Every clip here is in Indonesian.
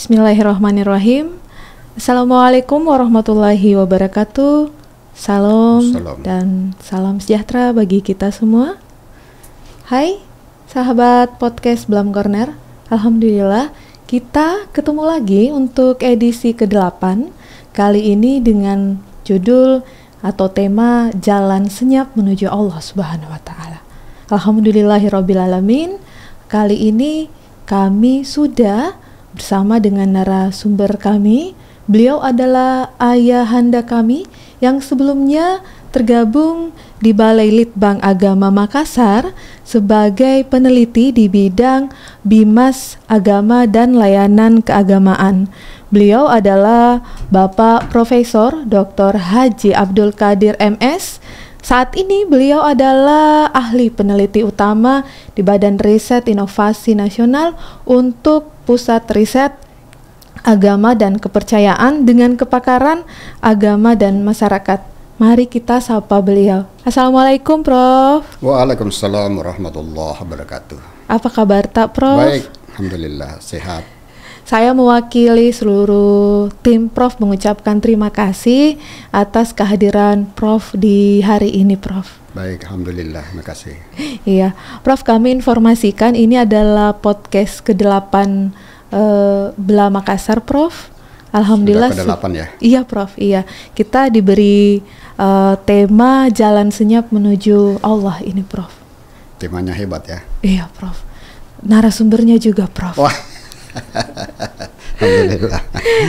Bismillahirrahmanirrahim. Assalamualaikum warahmatullahi wabarakatuh. Salam dan salam sejahtera bagi kita semua. Hai sahabat podcast Blam Corner. Alhamdulillah kita ketemu lagi untuk edisi ke-8. Kali ini dengan judul atau tema Jalan Senyap Menuju Allah Subhanahu wa Ta'ala. Alhamdulillahirrabbilalamin. Kali ini kami sudah bersama dengan narasumber kami. Beliau adalah ayahanda kami yang sebelumnya tergabung di Balai Litbang Agama Makassar sebagai peneliti di bidang Bimas Agama dan Layanan Keagamaan. Beliau adalah Bapak Profesor Dr. Haji Abdul Qadir MS. Saat ini beliau adalah ahli peneliti utama di Badan Riset Inovasi Nasional untuk Pusat Riset Agama dan Kepercayaan dengan kepakaran agama dan masyarakat. Mari kita sapa beliau. Assalamualaikum Prof. Waalaikumsalam warahmatullahi wabarakatuh. Apa kabar tak Prof? Baik, Alhamdulillah sehat. Saya mewakili seluruh tim Prof mengucapkan terima kasih atas kehadiran Prof di hari ini Prof. Baik, Alhamdulillah, terima kasih. Iya, Prof, kami informasikan ini adalah podcast ke-8 Bla Makassar Prof. Alhamdulillah. Sudah ke-8 ya? Iya Prof, iya. Kita diberi tema Jalan Senyap Menuju Allah ini Prof. Temanya hebat ya? Iya Prof. Narasumbernya juga Prof. Wah. Alhamdulillah.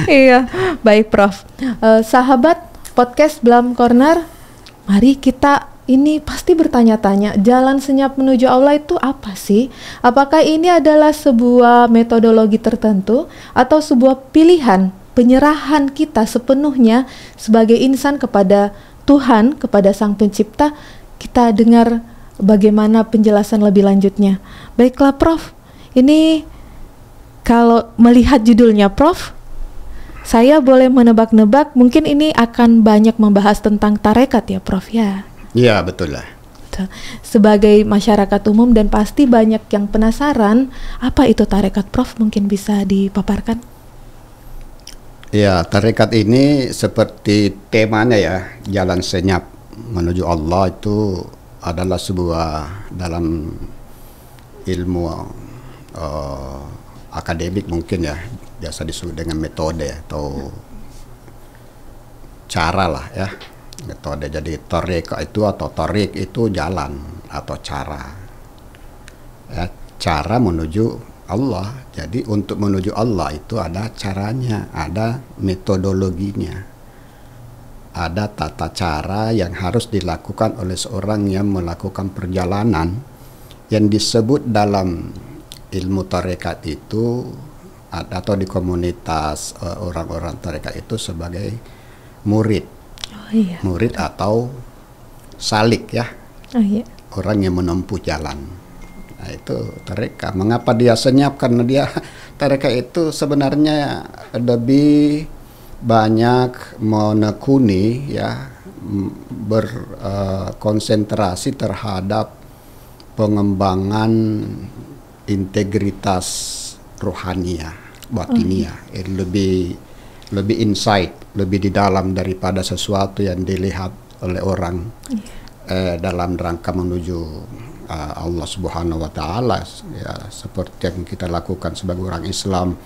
Iya, baik Prof. Sahabat podcast Blam Corner, mari kita ini pasti bertanya-tanya, jalan senyap menuju Allah itu apa sih? Apakah ini adalah sebuah metodologi tertentu atau sebuah pilihan penyerahan kita sepenuhnya sebagai insan kepada Tuhan, kepada Sang Pencipta? Kita dengar bagaimana penjelasan lebih lanjutnya. Baiklah Prof, ini kalau melihat judulnya Prof, saya boleh menebak-nebak mungkin ini akan banyak membahas tentang tarekat ya Prof ya? Iya, betul lah. Sebagai masyarakat umum dan pasti banyak yang penasaran, apa itu tarekat Prof? Mungkin bisa dipaparkan? Ya, tarekat ini seperti temanya ya, Jalan Senyap Menuju Allah itu adalah sebuah dalam ilmu akademik mungkin ya, biasa disebut dengan metode atau cara lah ya, metode. Jadi tarekat itu atau tarik itu jalan atau cara ya, cara menuju Allah. Jadi untuk menuju Allah itu ada caranya, ada metodologinya, ada tata cara yang harus dilakukan oleh seorang yang melakukan perjalanan yang disebut dalam ilmu tarekat itu atau di komunitas orang-orang tarekat itu sebagai murid. Oh, iya. Murid atau salik ya. Oh, iya. Orang yang menempuh jalan. Nah, itu tarekat. Mengapa dia senyap? Karena dia tarekat itu sebenarnya lebih banyak menekuni ya, berkonsentrasi terhadap pengembangan integritas rohania, batiniah, lebih insight, lebih di dalam daripada sesuatu yang dilihat oleh orang dalam rangka menuju Allah Subhanahu wa Ta'ala ya, seperti yang kita lakukan sebagai orang Islam,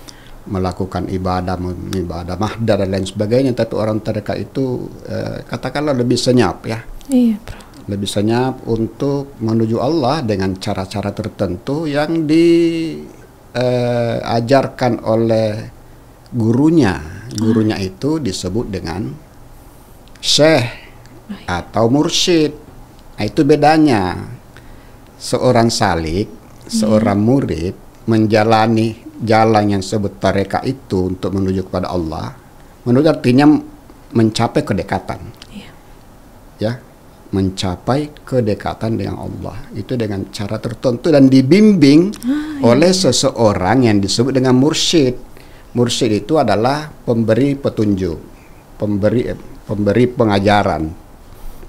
melakukan ibadah mahdah dan lain sebagainya. Tapi orang tarekat itu katakanlah lebih senyap ya. Iya, Bro. Lebih senyap untuk menuju Allah dengan cara-cara tertentu yang diajarkan oleh gurunya. Gurunya itu disebut dengan syekh atau mursyid. Nah, itu bedanya. Seorang salik, seorang murid menjalani jalan yang disebut tarekat itu untuk menuju kepada Allah. Menuju artinya mencapai kedekatan. Ya. Mencapai kedekatan dengan Allah itu dengan cara tertentu dan dibimbing oleh seseorang yang disebut dengan mursyid. Mursyid itu adalah pemberi petunjuk, pemberi pengajaran,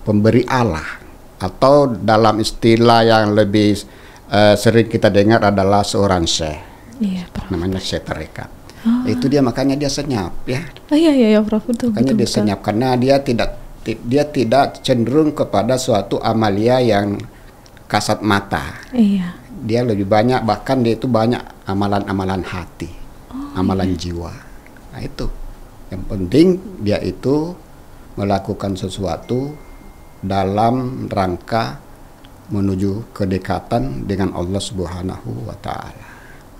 pemberi Allah, atau dalam istilah yang lebih sering kita dengar adalah seorang syekh. Namanya syekh tarekat. Itu dia makanya dia senyap ya. Iya Prof, betul. Makanya dia Betul. senyap karena dia tidak cenderung kepada suatu amalia yang kasat mata. Iya. Dia lebih banyak, bahkan dia itu banyak amalan-amalan hati, amalan jiwa. Nah itu yang penting, dia itu melakukan sesuatu dalam rangka menuju kedekatan dengan Allah Subhanahu wa Ta'ala.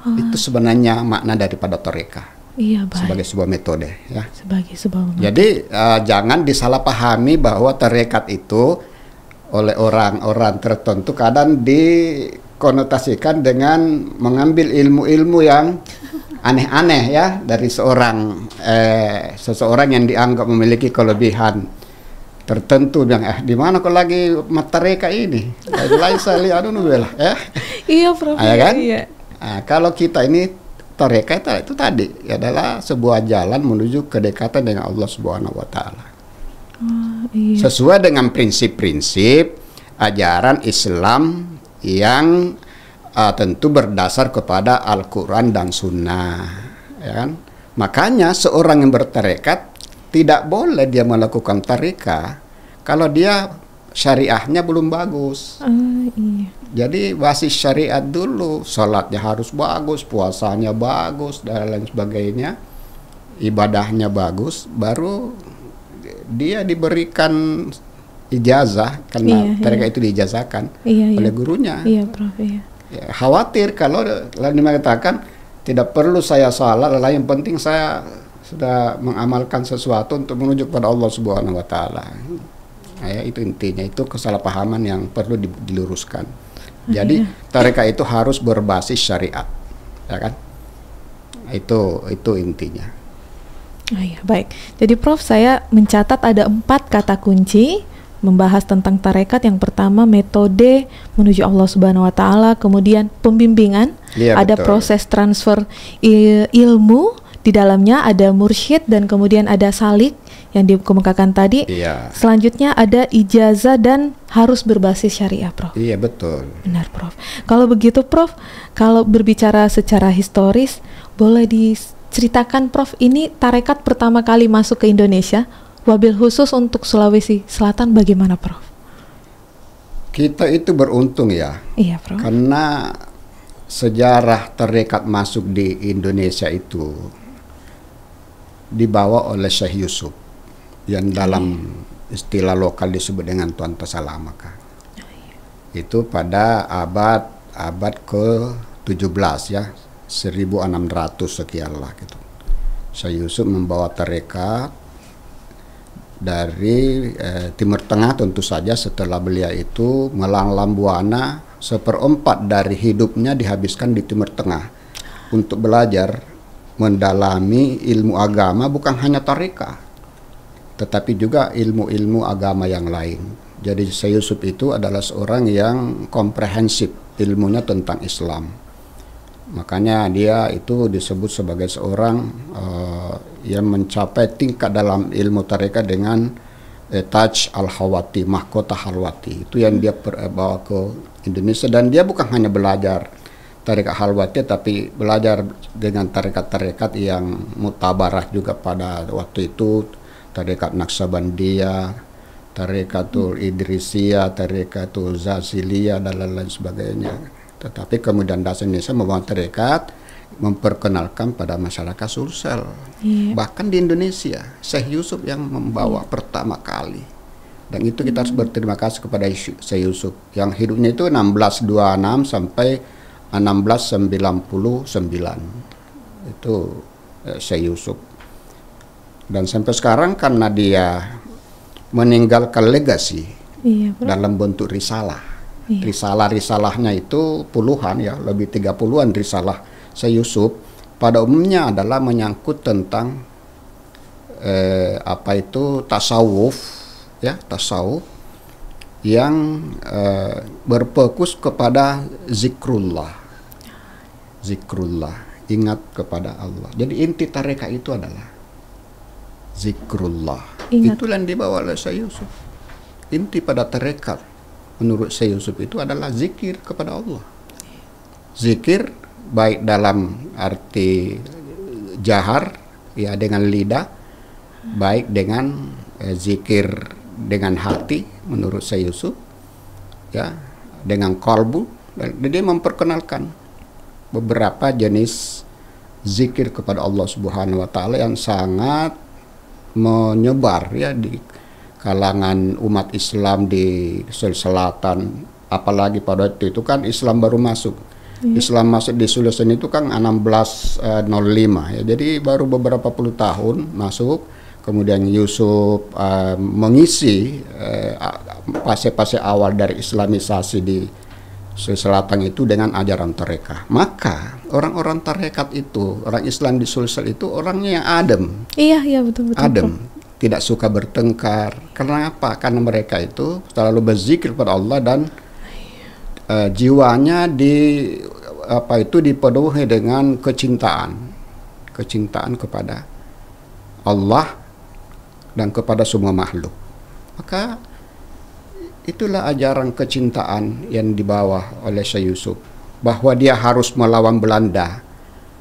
Itu sebenarnya makna daripada tarekah. Iya, baik. Sebagai sebuah metode ya. Sebagai sebuah metode. Jadi jangan disalahpahami bahwa tarekat itu oleh orang-orang tertentu kadang dikonotasikan dengan mengambil ilmu-ilmu yang aneh-aneh ya dari seseorang yang dianggap memiliki kelebihan tertentu, bilang di mana kok lagi matareka ini lain saya lihat ya. Iya Prof. Ya kan? Iya. Nah, kalau kita ini tareka itu tadi adalah sebuah jalan menuju kedekatan dengan Allah Subhanahu wa Ta'ala. Iya. Sesuai dengan prinsip-prinsip ajaran Islam yang tentu berdasar kepada Al-Quran dan Sunnah, ya kan? Makanya seorang yang bertarekat tidak boleh dia melakukan tareka kalau dia syariahnya belum bagus. Iya. Jadi basis syariat dulu, salatnya harus bagus, puasanya bagus dan lain sebagainya, ibadahnya bagus, baru dia diberikan ijazah karena mereka itu diijazahkan oleh gurunya. Iya Prof. Iya. Ya, khawatir kalau lalu mengatakan tidak perlu saya salat, yang penting saya sudah mengamalkan sesuatu untuk menuju kepada Allah Subhanahu wa Ta'ala. Nah, ya, itu intinya, itu kesalahpahaman yang perlu diluruskan. Jadi tarekah itu harus berbasis syariat, ya kan? Itu intinya. Iya, baik. Jadi Prof, saya mencatat ada 4 kata kunci membahas tentang tarekat. Yang pertama metode menuju Allah Subhanahu wa Ta'ala, kemudian pembimbingan, ada betul. proses transfer ilmu, di dalamnya ada mursyid, dan kemudian ada salik yang dikemukakan tadi. Selanjutnya ada ijazah dan harus berbasis syariah, Prof. Iya, betul. Benar, Prof. Kalau begitu, Prof, kalau berbicara secara historis, boleh diceritakan, Prof, ini tarekat pertama kali masuk ke Indonesia, wabil khusus untuk Sulawesi Selatan, bagaimana, Prof? Kita itu beruntung ya. Iya, Prof. Karena sejarah tarekat masuk di Indonesia itu dibawa oleh Syekh Yusuf, yang dalam istilah lokal disebut dengan Tuan Tasalamaka. Itu pada abad ke-17 ya, 1600 sekian lah gitu. Syekh Yusuf membawa tarekat dari Timur Tengah tentu saja. Setelah beliau itu melanglang buana, 1/4 dari hidupnya dihabiskan di Timur Tengah untuk belajar mendalami ilmu agama, bukan hanya tarekat tetapi juga ilmu-ilmu agama yang lain. Jadi Syekh Yusuf itu adalah seorang yang komprehensif ilmunya tentang Islam. Makanya dia itu disebut sebagai seorang yang mencapai tingkat dalam ilmu tarekat dengan Taj Al-Hawati, mahkota Halwati. Itu yang dia bawa ke Indonesia, dan dia bukan hanya belajar tarekat Halwati tapi belajar dengan tarekat-tarekat yang mutabarah juga pada waktu itu, tarekat Naksabandiyah, tarekatul Idrisiyah, tarekatul Zaziliyah dan lain sebagainya. Tetapi kemudian dasar Indonesia membawa tarekat, memperkenalkan pada masyarakat Sulsel. Bahkan di Indonesia Syekh Yusuf yang membawa pertama kali. Dan itu kita harus berterima kasih kepada Syekh Yusuf yang hidupnya itu 1626 sampai 1699. Itu Syekh Yusuf. Dan sampai sekarang karena dia meninggalkan legasi dalam bentuk risalah. Risalah-risalahnya itu puluhan ya, lebih 30-an risalah Syekh Yusuf. Pada umumnya adalah menyangkut tentang tasawuf ya, tasawuf yang berfokus kepada zikrullah, ingat kepada Allah. Jadi inti tarekat itu adalah zikrullah. Itulah yang dibawa oleh Syekh Yusuf. Inti pada tarekat menurut Syekh Yusuf itu adalah zikir kepada Allah. Zikir baik dalam arti jahar ya dengan lidah, baik dengan zikir dengan hati menurut Syekh Yusuf ya, dengan kalbu, dan dia memperkenalkan beberapa jenis zikir kepada Allah Subhanahu wa taala yang sangat menyebar ya di kalangan umat Islam di Sulawesi Selatan, apalagi pada waktu itu kan Islam baru masuk. Islam masuk di Sulawesi itu kan 1605 ya. Jadi baru beberapa puluh tahun masuk. Kemudian Yusuf mengisi fase-fase awal dari Islamisasi di Sulawesi Selatan itu dengan ajaran tarekat. Maka orang-orang tarekat itu, orang Islam di Sulsel itu orangnya yang adem. Iya betul. Adem, tidak suka bertengkar. Karena apa? Karena mereka itu selalu berzikir pada Allah dan jiwanya dipenuhi dengan kecintaan kepada Allah dan kepada semua makhluk. Maka itulah ajaran kecintaan yang dibawa oleh Syekh Yusuf, bahwa dia harus melawan Belanda,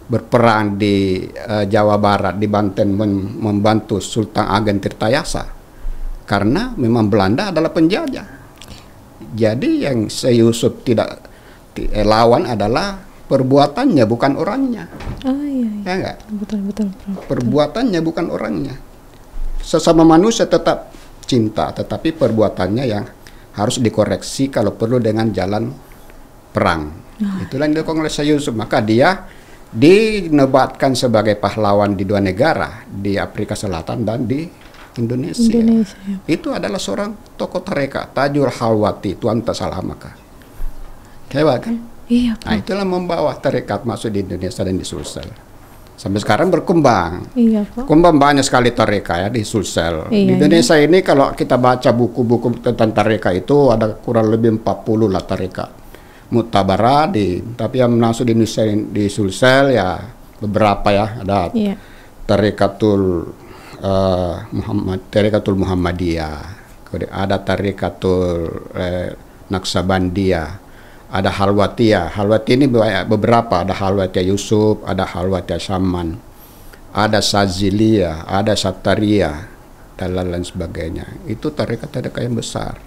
berperang di Jawa Barat, di Banten, membantu Sultan Agen Tirtayasa, karena memang Belanda adalah penjajah. Jadi yang Syekh Yusuf tidak lawan adalah perbuatannya, bukan orangnya. Iya. Ya enggak? Betul. Perbuatannya bukan orangnya. Sesama manusia tetap cinta, tetapi perbuatannya yang harus dikoreksi kalau perlu dengan jalan perang. Itulah yang dilakukan oleh Syekh Yusuf. Maka dia dinobatkan sebagai pahlawan di 2 negara, di Afrika Selatan dan di Indonesia. Itu adalah seorang tokoh tarekat, Tajul Halwati, Tuan tak salah maka. Hebat kan? Iya. Nah, itulah membawa tarekat masuk di Indonesia dan di Sulsel. Sampai sekarang berkembang. Iya, Pak. Kembang banyak sekali tarekat ya di Sulsel. Di Indonesia ini kalau kita baca buku-buku tentang tarekat itu ada kurang lebih 40 lah tarekat. Mutabarah tapi yang masuk di Indonesia di Sulsel ya beberapa ya, ada Tarekatul Tarekatul Muhammadiyah, ada Tarekatul Naksabandiyah, ada Halwatiyah. Halwati ini beberapa, ada Halwatiyah Yusuf, ada Halwatiyah Saman, ada Saziliyah, ada Satariyah, dan lain sebagainya. Itu tarekat-tarekat yang besar.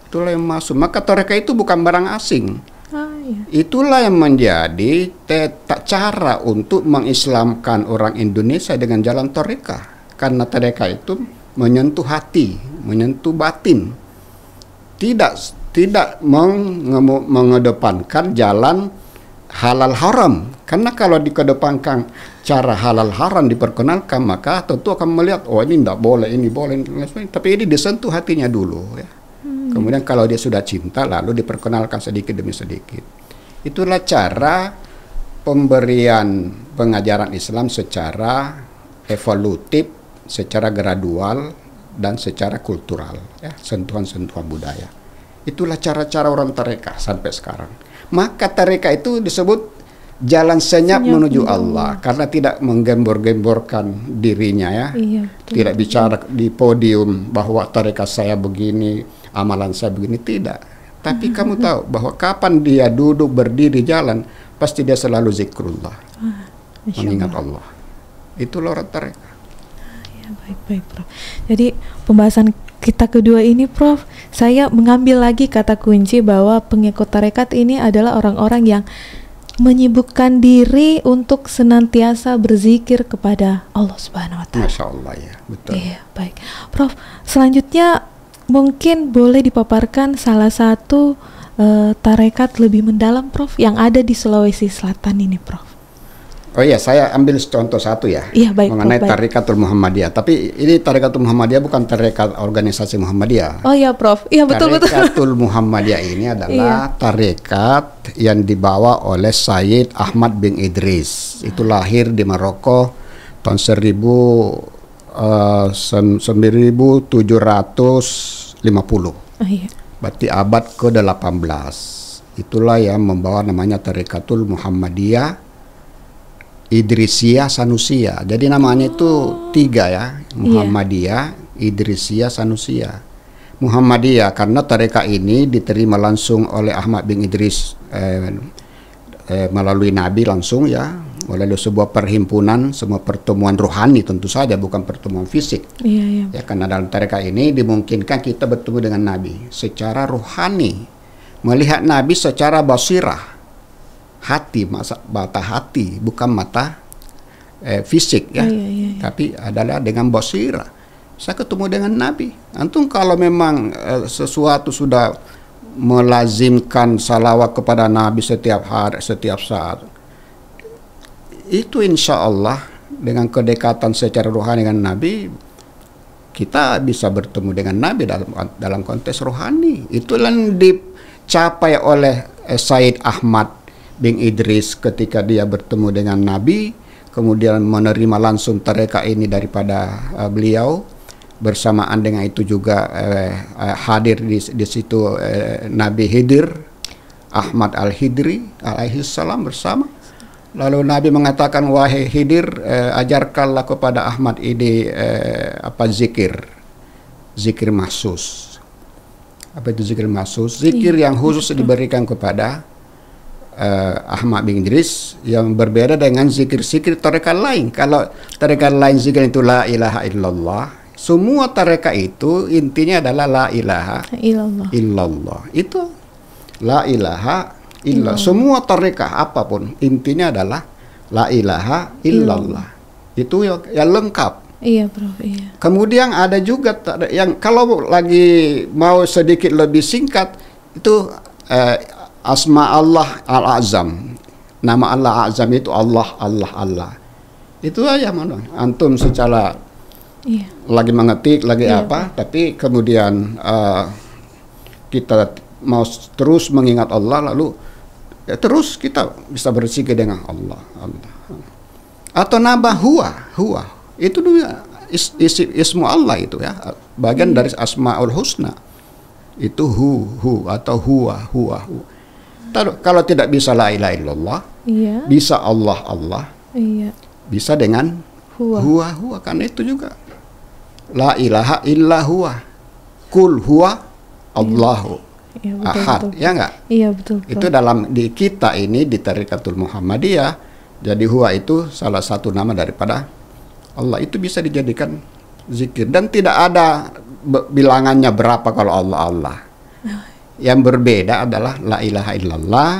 Itulah yang masuk. Maka tarekat itu bukan barang asing. Itulah yang menjadi cara untuk mengislamkan orang Indonesia dengan jalan tarekat. Karena tarekat itu menyentuh hati, menyentuh batin. Tidak mengedepankan jalan halal haram. Karena kalau dikedepankan cara halal haram diperkenalkan, maka tentu akan melihat, oh ini tidak boleh, ini boleh. Tapi ini disentuh hatinya dulu ya. Kemudian kalau dia sudah cinta, lalu diperkenalkan sedikit demi sedikit. Itulah cara pemberian pengajaran Islam secara evolutif, secara gradual, dan secara kultural, ya, sentuhan-sentuhan budaya. Itulah cara-cara orang tarekat sampai sekarang. Maka tarekat itu disebut jalan senyap menuju Allah, karena tidak menggembor-gemborkan dirinya ya. Tidak bicara di podium bahwa tarekat saya begini, amalan saya begini, tidak. Tapi kamu tahu bahwa kapan dia duduk berdiri jalan, pasti dia selalu zikrullah, mengingat Allah. Itulah orang tarekat. Ya, baik Prof. Jadi pembahasan kita kedua ini Prof, saya mengambil lagi kata kunci bahwa pengikut tarekat ini adalah orang-orang yang menyibukkan diri untuk senantiasa berzikir kepada Allah Subhanahu wa taala. Masya Allah ya, betul. Iya, baik. Prof, selanjutnya mungkin boleh dipaparkan salah satu tarekat lebih mendalam Prof yang ada di Sulawesi Selatan ini Prof. Oh iya, saya ambil contoh satu ya, mengenai Tarekatul Muhammadiyah. Tapi ini Tarekatul Muhammadiyah bukan tarekat organisasi Muhammadiyah. Oh iya Prof, iya betul. Tarekatul Muhammadiyah ini adalah tarekat yang dibawa oleh Sayyid Ahmad bin Idris. Itu lahir di Maroko tahun 1750. Berarti abad ke-18. Itulah yang membawa namanya Tarekatul Muhammadiyah Idrisiyah Sanusiyah. Jadi namanya itu 3 ya, Muhammadiyah, Idrisiyah, Sanusiyah. Muhammadiyah karena tarekat ini diterima langsung oleh Ahmad bin Idris melalui Nabi langsung ya. melalui sebuah perhimpunan, semua pertemuan rohani tentu saja, bukan pertemuan fisik. Iya, iya. Ya, karena dalam tarekat ini dimungkinkan kita bertemu dengan Nabi secara rohani, melihat Nabi secara basirah, hati, mata hati, bukan mata fisik ya, Iya, iya, iya. tapi adalah dengan basirah. Saya ketemu dengan Nabi. Antum kalau memang sesuatu sudah melazimkan salawat kepada Nabi setiap hari, setiap saat, itu insya Allah dengan kedekatan secara rohani dengan Nabi, kita bisa bertemu dengan Nabi dalam konteks rohani. Itulah yang dicapai oleh Said Ahmad bin Idris ketika dia bertemu dengan Nabi, kemudian menerima langsung tarekat ini daripada beliau. Bersamaan dengan itu juga hadir di situ Nabi Khidir, Ahmad Al-Hidri alaihi salam bersama. Lalu Nabi mengatakan, wahai Khidir, ajarkanlah kepada Ahmad ini zikir mahsus. Apa itu zikir mahsus? Zikir yang khusus diberikan kepada Ahmad bin Idris, yang berbeda dengan zikir-zikir tarekat lain. Kalau tarekat lain zikir itu la ilaha illallah, semua tarekat itu intinya adalah la ilaha illallah. Itu la ilaha illallah. Semua tarekat apapun intinya adalah la ilaha illallah. Itu yang lengkap. Iya, Prof. Iya. Kemudian ada juga yang kalau lagi mau sedikit lebih singkat itu asma Allah al-azam. Nama Allah azam itu Allah, Allah, Allah. Itu aja mana. Antum secara lagi mengetik, lagi apa, tapi kemudian kita mau terus mengingat Allah, lalu ya terus kita bisa berzikir dengan Allah. Atau nambah huwa. Itu juga ismu Allah itu ya, bagian dari asmaul husna. Itu hu atau huwa. Kalau tidak bisa la ilaha illallah, bisa Allah, bisa dengan huwa. Karena itu juga la ilaha illa huwa, kul huwa Allahu ahad. Ya enggak? Iya, betul. Itu dalam di kita ini di Tarikatul Muhammadiyah, jadi huwa itu salah satu nama daripada Allah. Itu bisa dijadikan zikir dan tidak ada bilangannya berapa kalau Allah. Yang berbeda adalah la ilaha illallah.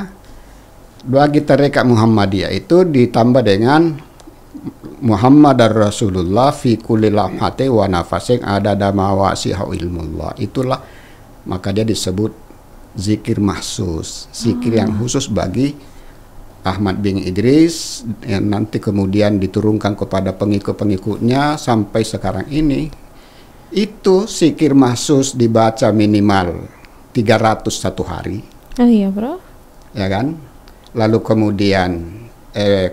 Bagi tarekat Muhammadiyah itu ditambah dengan Muhammad Rasulullah fi kulli lamhati wa nafasin adada mawasiha ilmullah. Itulah maka dia disebut zikir mahsus, zikir yang khusus bagi Ahmad bin Idris, yang nanti kemudian diturunkan kepada pengikut-pengikutnya sampai sekarang ini. Itu zikir mahsus dibaca minimal 300 satu hari. Oh iya, Bro. Ya kan? Lalu kemudian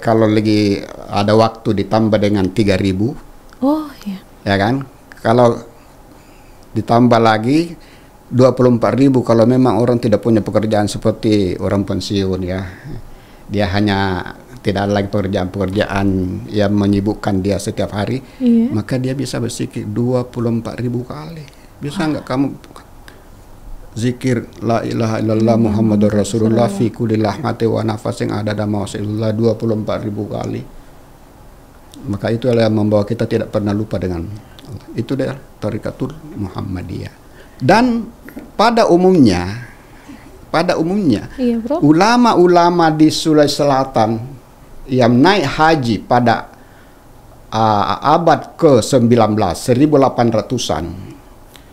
kalau lagi ada waktu ditambah dengan 3.000. Oh iya. Ya kan? Kalau ditambah lagi 24.000 kalau memang orang tidak punya pekerjaan seperti orang pensiun ya. Dia hanya tidak ada lagi pekerjaan-pekerjaan yang menyibukkan dia setiap hari, maka dia bisa berzikir 24.000 kali. Bisa nggak kamu zikir la ilaha illallah Muhammadur Rasulullah fi kulli lahmati wa nafasin adada mawasiillah 24.000 kali? Maka itu adalah yang membawa kita tidak pernah lupa dengan Allah. Itu dia Tarikatul Muhammadiyah. Dan pada umumnya ulama-ulama di Sulawesi Selatan yang naik haji pada abad ke-19, 1800-an,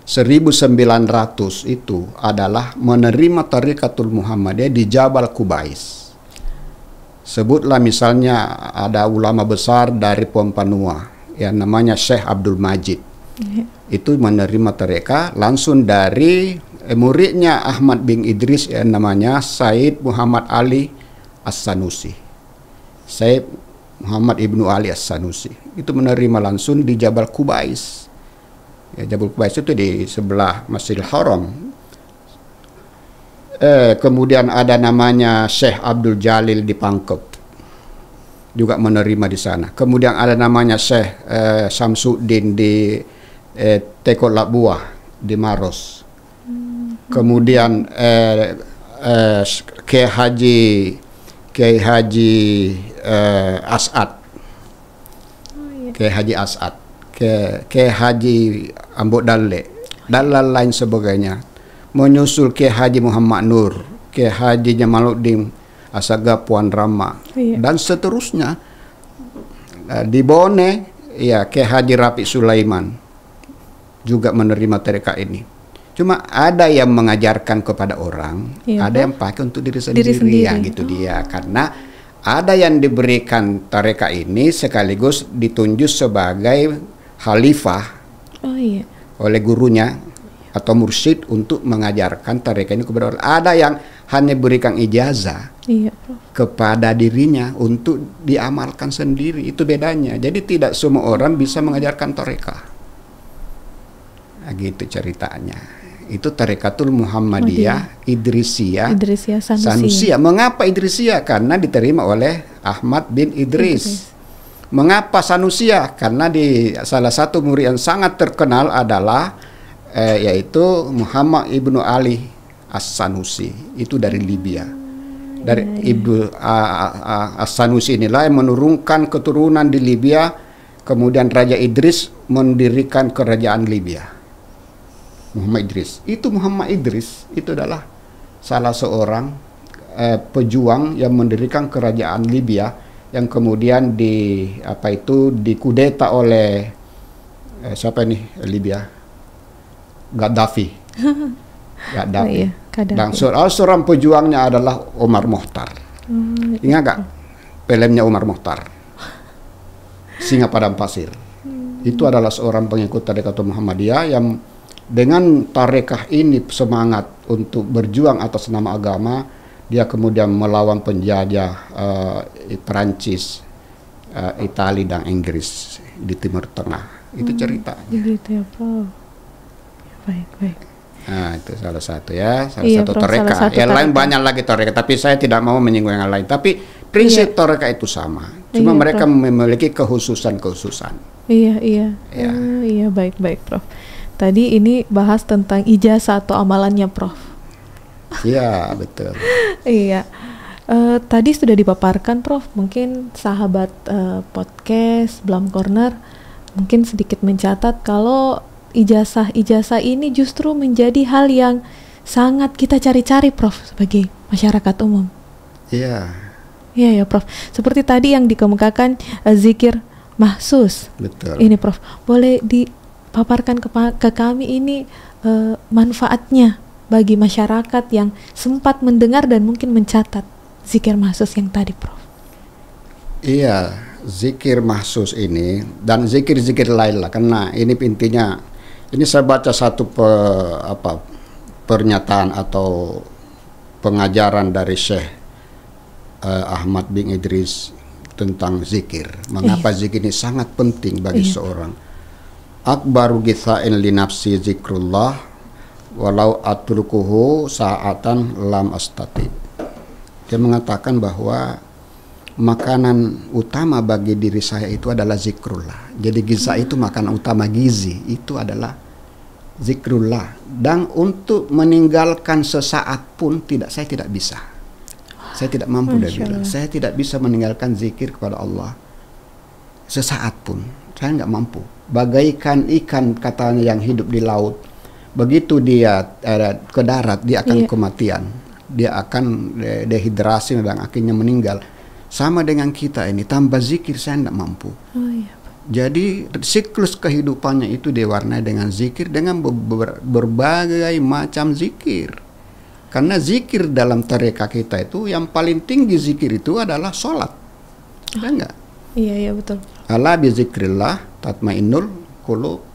1900 itu adalah menerima Tarikatul Muhammadiyah di Jabal Kubais. Sebutlah misalnya ada ulama besar dari Pompanua yang namanya Syekh Abdul Majid. Itu menerima tarekat langsung dari muridnya Ahmad bin Idris yang namanya Said Muhammad Ali As-Sanusi. Said Muhammad Ibnu Ali As-Sanusi itu menerima langsung di Jabal Kubais. Ya, Jabal Kubais itu di sebelah Masjidil Haram. Kemudian ada namanya Syekh Abdul Jalil di Pangkep, juga menerima di sana. Kemudian ada namanya Syekh Samsuddin di Tekot Labuah di Maros. Kemudian Kiai Haji As'ad, Oh, iya. Kiai Haji As'ad, Kiai Haji Ambok Dalle, dan lain sebagainya. Menyusul Kiai Haji Muhammad Nur, Kiai Haji Jamaluddin Asaga Puan Rama, Iya. dan seterusnya. Di Bone, ya Kiai Haji Rafiq Sulaiman juga menerima tarekat ini. Cuma ada yang mengajarkan kepada orang, Iya, ada yang pakai untuk diri sendiri, sendiri. ya gitu dia. Karena ada yang diberikan tarekat ini sekaligus ditunjuk sebagai khalifah Oh iya. oleh gurunya atau mursyid untuk mengajarkan tarekat ini kepada orang. Ada yang hanya berikan ijazah Iya, Prof. kepada dirinya untuk diamalkan sendiri. Itu bedanya. Jadi tidak semua orang bisa mengajarkan tarekah. Nah, gitu ceritanya. Itu Tarekatul Muhammadiyah Idrisiyah Idrisiyah Sanusi. Sanusiyah. Mengapa Idrisiyah? Karena diterima oleh Ahmad bin Idris. Mengapa Sanusiyah? Karena di salah satu murid yang sangat terkenal adalah yaitu Muhammad ibnu Ali As-Sanusi. Itu dari Libya. Dari Ibnu As-Sanusi inilah yang menurunkan keturunan di Libya. Kemudian Raja Idris mendirikan kerajaan Libya. Muhammad Idris. Itu Muhammad Idris itu adalah salah seorang pejuang yang mendirikan kerajaan Libya yang kemudian dikudeta oleh siapa ini Libya? Gaddafi. Oh, iya. Gaddafi. Dan seorang pejuangnya adalah Omar Mokhtar. Ingat gak filmnya Omar Mokhtar? Singa Padang Pasir. Itu adalah seorang pengikut Tarekatul Muhammadiyah yang dengan tarekah ini semangat untuk berjuang atas nama agama, dia kemudian melawan penjajah Perancis, Italia dan Inggris di Timur Tengah. Itu cerita. Gitu ya, Prof. Ya, baik. Nah, itu salah satu ya, Iya, satu Prof, tarekah. salah satu Yang lain tarekah. banyak lagi tarekah, tapi saya tidak mau menyinggung yang lain. Tapi prinsip tarekah itu sama. Cuma Iya, mereka Prof. memiliki kekhususan. Iya. Ya. Oh, iya, baik, Prof. Tadi ini bahas tentang ijazah atau amalannya, Prof. Iya, betul. Iya. Tadi sudah dipaparkan, Prof. Mungkin sahabat podcast Blam Corner mungkin sedikit mencatat kalau ijazah ini justru menjadi hal yang sangat kita cari-cari, Prof, sebagai masyarakat umum. Iya, Iya ya, Prof. Seperti tadi yang dikemukakan zikir mahsus. betul. Ini, Prof, boleh dipaparkan ke kami ini manfaatnya bagi masyarakat yang sempat mendengar dan mungkin mencatat zikir mahsus yang tadi, Prof. Iya, zikir mahsus ini dan zikir-zikir lain lah, karena ini intinya. Ini saya baca satu pernyataan atau pengajaran dari Syekh Ahmad bin Idris tentang zikir. Mengapa zikir ini sangat penting bagi seorang. Akbaru githa'in li nafsi zikrullah walau atrukuhu sa'atan lam astati. Dia mengatakan bahwa makanan utama bagi diri saya itu adalah zikrullah. Jadi giza itu makanan utama, gizi itu adalah zikrullah. Dan untuk meninggalkan sesaat pun saya tidak bisa. Saya tidak mampu, dia bilang. Saya tidak bisa meninggalkan zikir kepada Allah sesaat pun. Saya nggak mampu. Bagaikan ikan katanya yang hidup di laut. Begitu dia ke darat, dia akan kematian. Dia akan dehidrasi dan akhirnya meninggal. Sama dengan kita ini, tanpa zikir saya tidak mampu. Jadi siklus kehidupannya itu diwarnai dengan zikir, dengan berbagai macam zikir. Karena zikir dalam tarekah kita itu yang paling tinggi zikir itu adalah sholat. Ya enggak? Iya betul. Ala bi zikrillah tatmainnul qulub.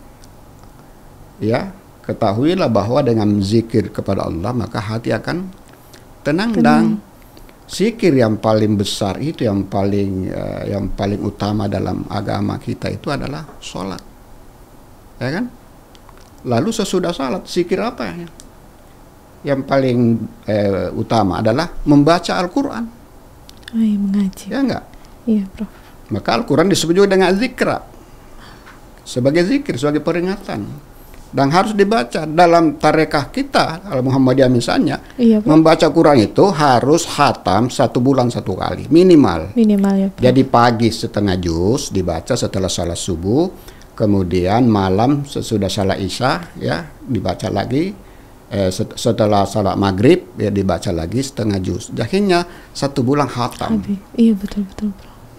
Ya, ketahuilah bahwa dengan zikir kepada Allah maka hati akan tenang. Dan zikir yang paling besar itu yang paling utama dalam agama kita itu adalah sholat, ya kan? Lalu sesudah sholat zikir apa ya? Yang paling utama adalah membaca Al-Quran. Mengaji. Ya enggak? Iya, Prof. Maka Al-Quran disebut juga dengan zikra, sebagai zikir, sebagai peringatan. dan harus dibaca dalam tarekah kita al Muhammadiyah misalnya. Iya, Prof. Membaca Quran itu harus khatam 1 bulan 1 kali minimal. Minimal ya, Prof. Jadi pagi setengah juz dibaca setelah salat subuh, kemudian malam sesudah salat isya ya dibaca lagi, setelah salat maghrib ya dibaca lagi setengah juz. Akhirnya 1 bulan khatam. Iya, betul, Prof.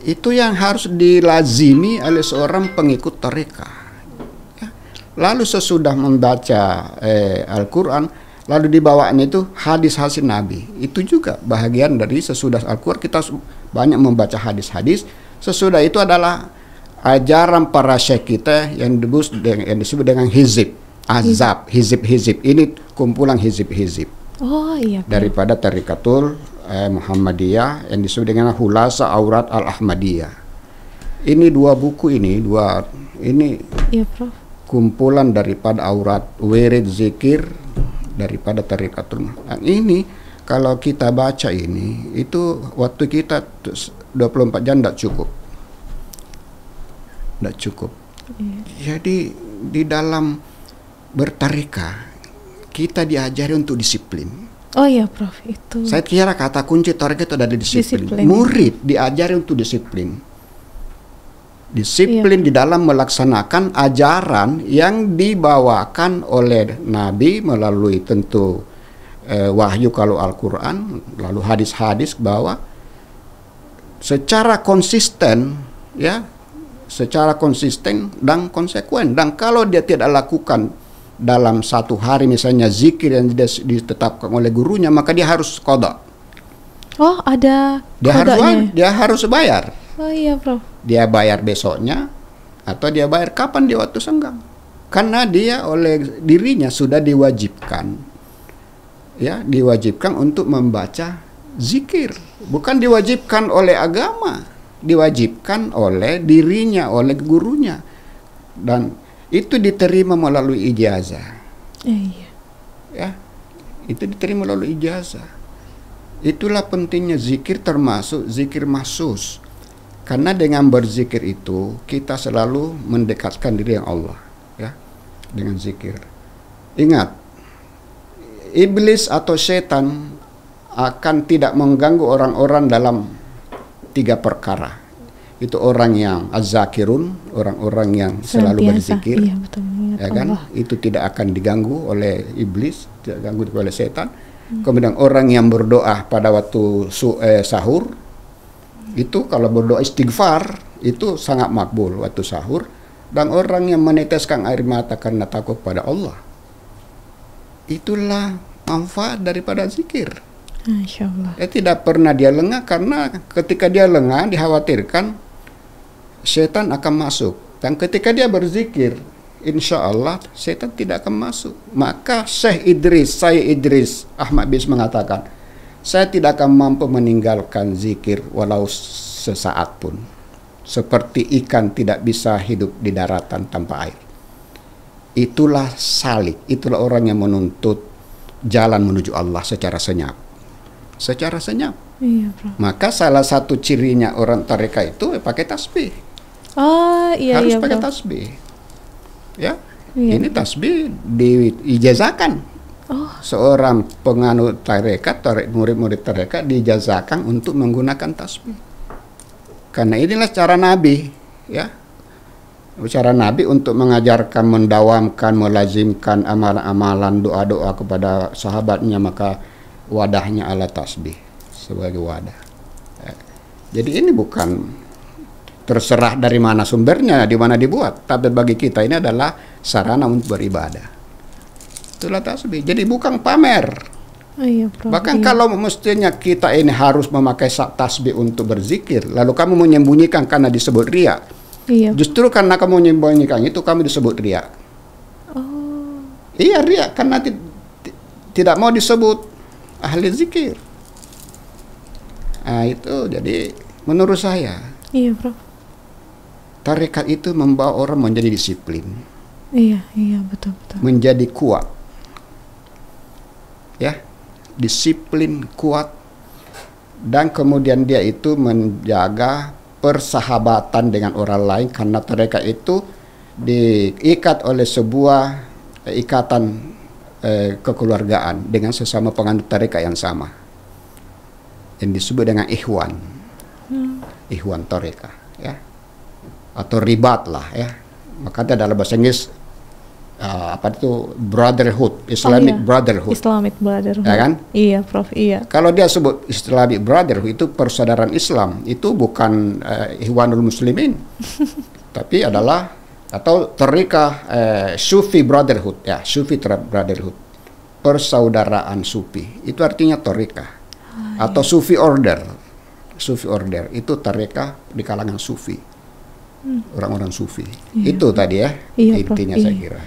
Itu yang harus dilazimi oleh seorang pengikut tarekah. Ya. Lalu sesudah membaca Al-Quran, lalu dibawaan itu hadis-hadis Nabi. Itu juga bahagian dari sesudah Al-Quran kita banyak membaca hadis-hadis. Sesudah itu adalah ajaran para syekh kita yang disebut dengan hizib, azab, hizib. Ini kumpulan hizib-hizib. Oh iya, Prof. Daripada Tarikatul Muhammadiyah yang disebut dengan Khulasa Aurat Al-Ahmadiyah. Ini 2 buku ini Iya, Prof. kumpulan daripada aurat, wirid, zikir daripada Tarikatul. Ini kalau kita baca ini itu waktu kita 24 jam tidak cukup. Iya. Jadi di dalam bertarekah kita diajari untuk disiplin. Oh iya, Prof. Itu. Saya kira kata kunci tarekah itu ada di disiplin. Disiplin. Murid diajari untuk disiplin. Disiplin di dalam melaksanakan ajaran yang dibawakan oleh Nabi melalui tentu wahyu kalau Al-Quran, lalu hadis-hadis bahwa secara konsisten ya, secara konsisten dan konsekuen. Dan kalau dia tidak lakukan dalam 1 hari misalnya zikir yang ditetapkan oleh gurunya, maka dia harus qada. Oh, ada Dia harus bayar. Oh iya, Prof. Dia bayar besoknya atau dia bayar kapan di waktu senggang. Karena dia oleh dirinya sudah diwajibkan. Ya, diwajibkan untuk membaca zikir. Bukan diwajibkan oleh agama, diwajibkan oleh dirinya, oleh gurunya. Dan itu diterima melalui ijazah. Iya. Ya, itu diterima melalui ijazah. Itulah pentingnya zikir, termasuk zikir mahsus. Karena dengan berzikir itu kita selalu mendekatkan diri dengan Allah, ya, dengan zikir. Ingat, iblis atau setan akan tidak mengganggu orang-orang dalam 3 perkara. Itu orang yang az-zakirun, orang-orang yang selalu berzikir. Iya, betul. Ya kan? Itu tidak akan diganggu oleh iblis, tidak diganggu oleh setan. Kemudian orang yang berdoa pada waktu sahur, itu kalau berdoa istighfar itu sangat makbul waktu sahur. Dan orang yang meneteskan air mata karena takut pada Allah, itulah manfaat daripada zikir. Masya Allah. Tidak pernah dia lengah, karena ketika dia lengah dikhawatirkan setan akan masuk. Dan ketika dia berzikir, insya Allah setan tidak akan masuk. Maka saya Idris Ahmad Bis mengatakan, saya tidak akan mampu meninggalkan zikir walau sesaat pun. Seperti ikan tidak bisa hidup di daratan tanpa air. Itulah salik, itulah orang yang menuntut jalan menuju Allah secara senyap. Iya, Prof. Maka salah satu cirinya orang tarekah itu pakai tasbih. Oh iya, Harus iya, pakai Prof. tasbih. Ya, Iya, ini tasbih diijazahkan. Oh. Seorang penganut tarekat, murid-murid tarekat diijazahkan untuk menggunakan tasbih. Karena inilah cara Nabi, ya. Cara Nabi untuk mengajarkan, mendawamkan, melazimkan amalan-amalan, doa-doa kepada sahabatnya, maka wadahnya ala tasbih sebagai wadah. Ya. Jadi ini bukan terserah dari mana sumbernya, di mana dibuat, tapi bagi kita ini adalah sarana untuk beribadah. Itulah tasbih. Jadi bukan pamer. Oh iya, Prof. Bahkan kalau mestinya kita ini harus memakai tasbih untuk berzikir, lalu kamu menyembunyikan karena disebut riya. Iya. Justru karena kamu menyembunyikan itu, kamu disebut riya. Oh. Iya, riya karena tidak mau disebut ahli zikir. Nah, itu jadi menurut saya Iya, Prof. tarekat itu membawa orang menjadi disiplin, Iya, betul. menjadi kuat. Ya, disiplin, kuat, dan kemudian dia itu menjaga persahabatan dengan orang lain, karena tarekat itu diikat oleh sebuah ikatan kekeluargaan dengan sesama penganut tarekat yang sama, yang disebut dengan ikhwan, ikhwan tarekat, ya, atau ribat lah, ya. Makanya dalam bahasa Inggris apa itu brotherhood, Islamic brotherhood, Islamic brotherhood, ya kan? Iya, Prof. Iya. Kalau dia sebut Islamic brotherhood itu persaudaraan Islam, itu bukan Ikhwanul Muslimin, tapi adalah atau tarekat Sufi brotherhood, ya, Sufi brotherhood, persaudaraan Sufi. Itu artinya tarekat atau Sufi order. Sufi order itu tarekat di kalangan Sufi, orang-orang Sufi. Iya. Itu tadi ya, Iya, Prof. intinya Iya. saya kira.